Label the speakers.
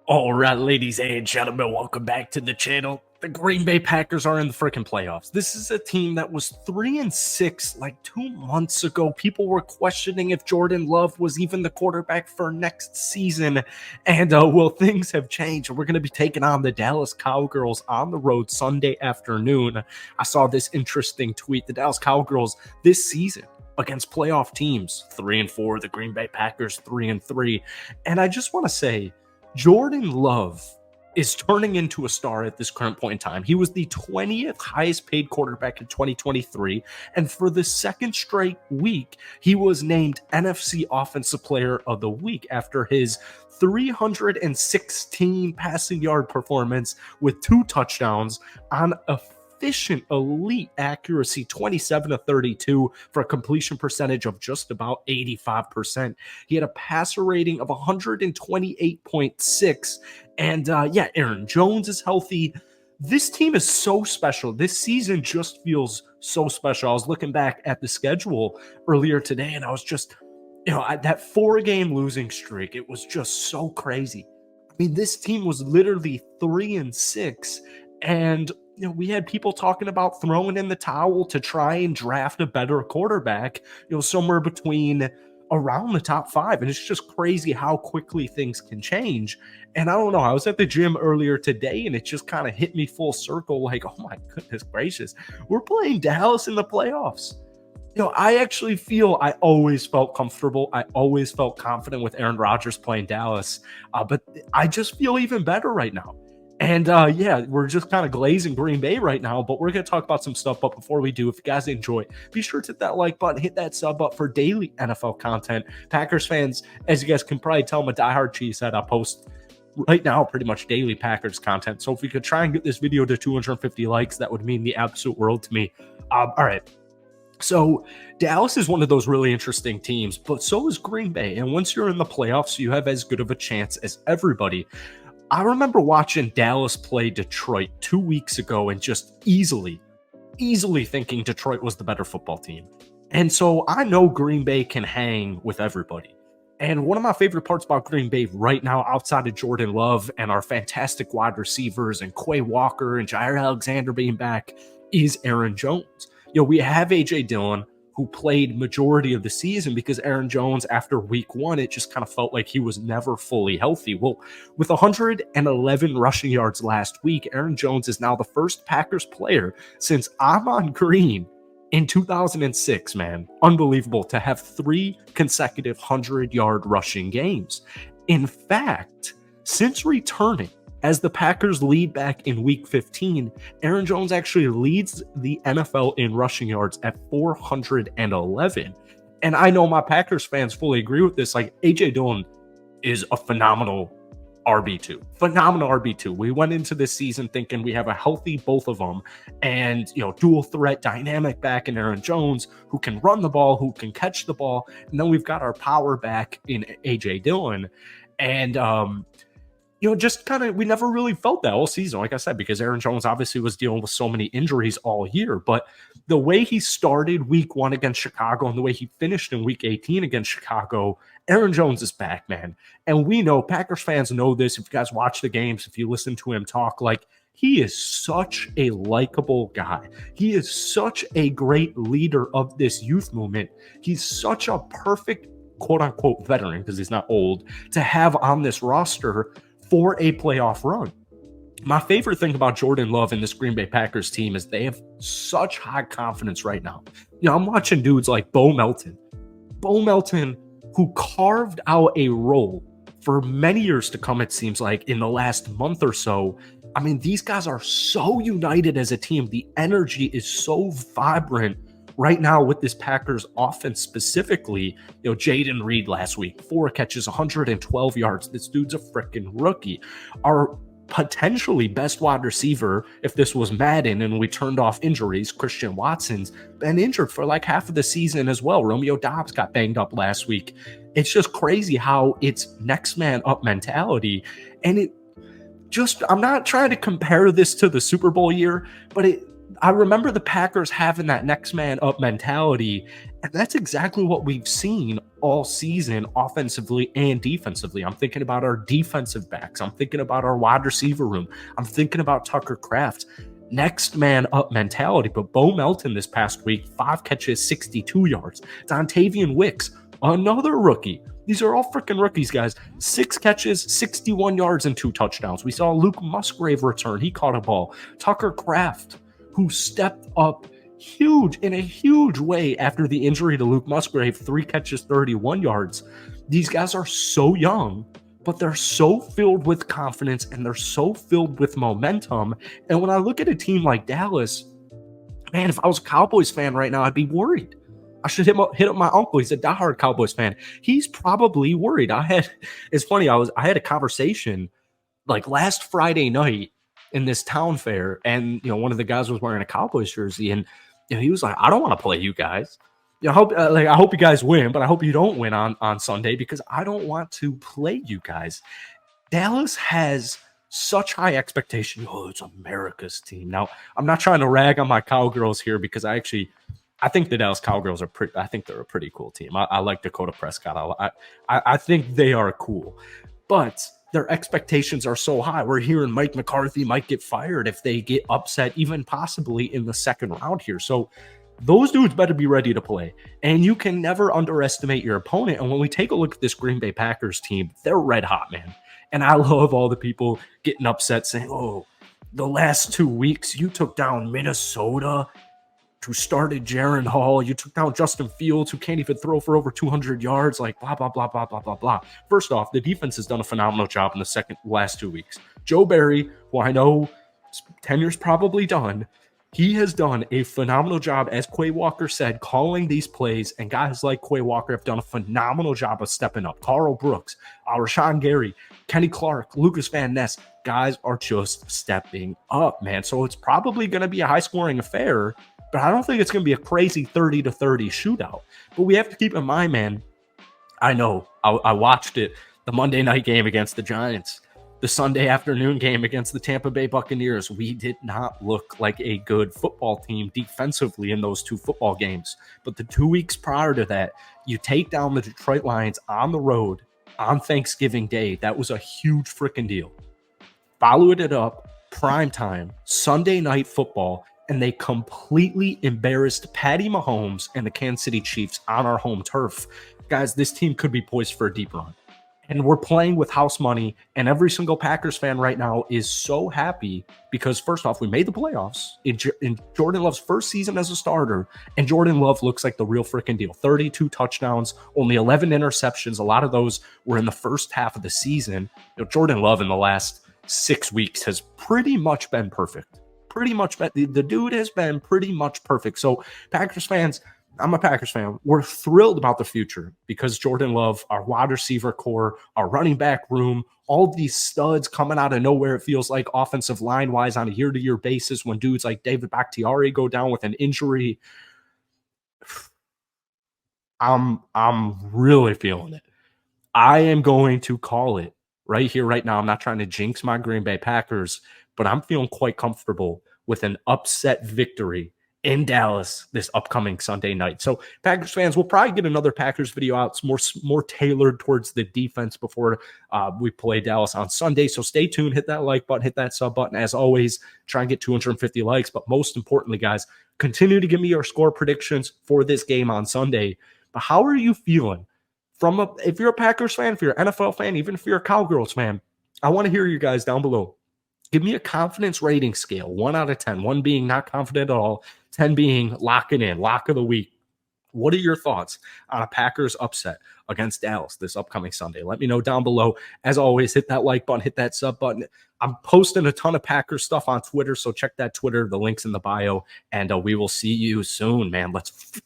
Speaker 1: All right, ladies and gentlemen, welcome back to the channel. The Green Bay Packers are in the freaking playoffs. This is a team that was 3-6 like 2 months ago. People were questioning if Jordan Love was even the quarterback for next season. And well, things have changed. We're going to be taking on the Dallas Cowgirls on the road Sunday afternoon. I saw this interesting tweet. The Dallas Cowgirls this season against playoff teams, 3-4, the Green Bay Packers 3-3. And I just want to say, Jordan Love is turning into a star at this current point in time. He was the 20th highest paid quarterback in 2023. And for the second straight week, he was named NFC Offensive Player of the Week after his 316 passing yard performance with 2 touchdowns on efficient elite accuracy, 27-32 for a completion percentage of just about 85%. He had a passer rating of 128.6. And Aaron Jones is healthy. This team is so special. This season just feels so special. I was looking back at the schedule earlier today, and I was just, that 4-game losing streak, it was just so crazy. I mean, this team was literally 3-6, and we had people talking about throwing in the towel to try and draft a better quarterback, somewhere between around the top 5. And it's just crazy how quickly things can change. And I don't know, I was at the gym earlier today and it just kind of hit me full circle. Like, oh my goodness gracious, we're playing Dallas in the playoffs. I actually feel I always felt comfortable. I always felt confident with Aaron Rodgers playing Dallas. But I just feel even better right now. And we're just kind of glazing Green Bay right now, but we're going to talk about some stuff. But before we do, if you guys enjoy, be sure to hit that like button, hit that sub button for daily NFL content. Packers fans, as you guys can probably tell, I'm a diehard cheesehead. I post right now pretty much daily Packers content. So if we could try and get this video to 250 likes, that would mean the absolute world to me. All right. So Dallas is one of those really interesting teams, but so is Green Bay. And once you're in the playoffs, you have as good of a chance as everybody. I remember watching Dallas play Detroit 2 weeks ago and just easily thinking Detroit was the better football team. And so I know Green Bay can hang with everybody. And one of my favorite parts about Green Bay right now, outside of Jordan Love and our fantastic wide receivers and Quay Walker and Jair Alexander being back, is Aaron Jones. We have A.J. Dillon, who played majority of the season because Aaron Jones, after week 1, it just kind of felt like he was never fully healthy. Well, with 111 rushing yards last week, Aaron Jones is now the first Packers player since Ahman Green in 2006, man. Unbelievable to have 3 consecutive 100-yard rushing games. In fact, since returning as the Packers lead back in week 15, Aaron Jones actually leads the NFL in rushing yards at 411. And I know my Packers fans fully agree with this. Like, A.J. Dillon is a phenomenal RB2. Phenomenal RB2. We went into this season thinking we have a healthy both of them and, dual threat dynamic back in Aaron Jones, who can run the ball, who can catch the ball. And then we've got our power back in A.J. Dillon. And, just kind of, we never really felt that all season, like I said, because Aaron Jones obviously was dealing with so many injuries all year. But the way he started week 1 against Chicago and the way he finished in week 18 against Chicago, Aaron Jones is back, man. And we know, Packers fans know this. If you guys watch the games, if you listen to him talk, like, he is such a likable guy. He is such a great leader of this youth movement. He's such a perfect, quote unquote, veteran, because he's not old, to have on this roster for a playoff run. My favorite thing about Jordan Love and this Green Bay Packers team is they have such high confidence right now. I'm watching dudes like Bo Melton, who carved out a role for many years to come, it seems like, in the last month or so. I mean, these guys are so united as a team. The energy is so vibrant right now with this Packers offense specifically. Jaden Reed last week, 4 catches, 112 yards. This dude's a freaking rookie. Our potentially best wide receiver, if this was Madden and we turned off injuries, Christian Watson's been injured for like half of the season as well. Romeo Doubs got banged up last week. It's just crazy how it's next man up mentality. And I'm not trying to compare this to the Super Bowl year, but I remember the Packers having that next man up mentality, and that's exactly what we've seen all season, offensively and defensively. I'm thinking about our defensive backs. I'm thinking about our wide receiver room. I'm thinking about Tucker Kraft. Next man up mentality. But Bo Melton this past week, 5 catches, 62 yards. Dontavian Wicks, another rookie. These are all freaking rookies, guys. 6 catches, 61 yards, and 2 touchdowns. We saw Luke Musgrave return. He caught a ball. Tucker Kraft, who stepped up in a huge way after the injury to Luke Musgrave, 3 catches, 31 yards. These guys are so young, but they're so filled with confidence and they're so filled with momentum. And when I look at a team like Dallas, man, if I was a Cowboys fan right now, I'd be worried. I should hit up my uncle. He's a diehard Cowboys fan. He's probably worried. It's funny. I had a conversation like last Friday night in this town fair, and one of the guys was wearing a Cowboys jersey, and he was like, "I don't want to play you guys. I hope you guys win, but I hope you don't win on Sunday because I don't want to play you guys." Dallas has such high expectation. Oh, it's America's team. Now, I'm not trying to rag on my Cowgirls here because I think the Dallas Cowgirls are pretty. I think they're a pretty cool team. I like Dakota Prescott. I think they are cool, but their expectations are so high. We're hearing Mike McCarthy might get fired if they get upset, even possibly in the second round here. So those dudes better be ready to play. And you can never underestimate your opponent. And when we take a look at this Green Bay Packers team, they're red hot, man. And I love all the people getting upset saying, "Oh, the last 2 weeks you took down Minnesota, who started Jaron Hall. You took down Justin Fields, who can't even throw for over 200 yards, like blah, blah, blah, blah, blah, blah, blah." First off, the defense has done a phenomenal job in the last 2 weeks. Joe Barry, who I know tenure's probably done, he has done a phenomenal job, as Quay Walker said, calling these plays, and guys like Quay Walker have done a phenomenal job of stepping up. Carl Brooks, Rashawn Gary, Kenny Clark, Lucas Van Ness, guys are just stepping up, man. So it's probably going to be a high-scoring affair, but I don't think it's going to be a crazy 30-30 shootout. But we have to keep in mind, man, I know I watched it, the Monday night game against the Giants, the Sunday afternoon game against the Tampa Bay Buccaneers. We did not look like a good football team defensively in those 2 football games. But the 2 weeks prior to that, you take down the Detroit Lions on the road on Thanksgiving Day. That was a huge freaking deal. Followed it up, primetime, Sunday night football, and they completely embarrassed Patty Mahomes and the Kansas City Chiefs on our home turf. Guys, this team could be poised for a deep run. And we're playing with house money, and every single Packers fan right now is so happy because, first off, we made the playoffs in Jordan Love's first season as a starter, and Jordan Love looks like the real freaking deal. 32 touchdowns, only 11 interceptions. A lot of those were in the first half of the season. Jordan Love in the last 6 weeks has pretty much been perfect. The dude has been pretty much perfect. So Packers fans, I'm a Packers fan. We're thrilled about the future because Jordan Love, our wide receiver core, our running back room, all these studs coming out of nowhere, it feels like offensive line-wise on a year-to-year basis when dudes like David Bakhtiari go down with an injury. I'm really feeling it. I am going to call it right here, right now. I'm not trying to jinx my Green Bay Packers, but I'm feeling quite comfortable with an upset victory in Dallas this upcoming Sunday night. So Packers fans, we'll probably get another Packers video out. It's more tailored towards the defense before we play Dallas on Sunday. So stay tuned, hit that like button, hit that sub button. As always, try and get 250 likes. But most importantly, guys, continue to give me your score predictions for this game on Sunday. But how are you feeling? If you're a Packers fan, if you're an NFL fan, even if you're a Cowgirls fan, I want to hear you guys down below. Give me a confidence rating scale, 1 out of 10, 1 being not confident at all, 10 being locking in, lock of the week. What are your thoughts on a Packers upset against Dallas this upcoming Sunday? Let me know down below. As always, hit that like button, hit that sub button. I'm posting a ton of Packers stuff on Twitter, so check that Twitter. The link's in the bio, and we will see you soon, man. Let's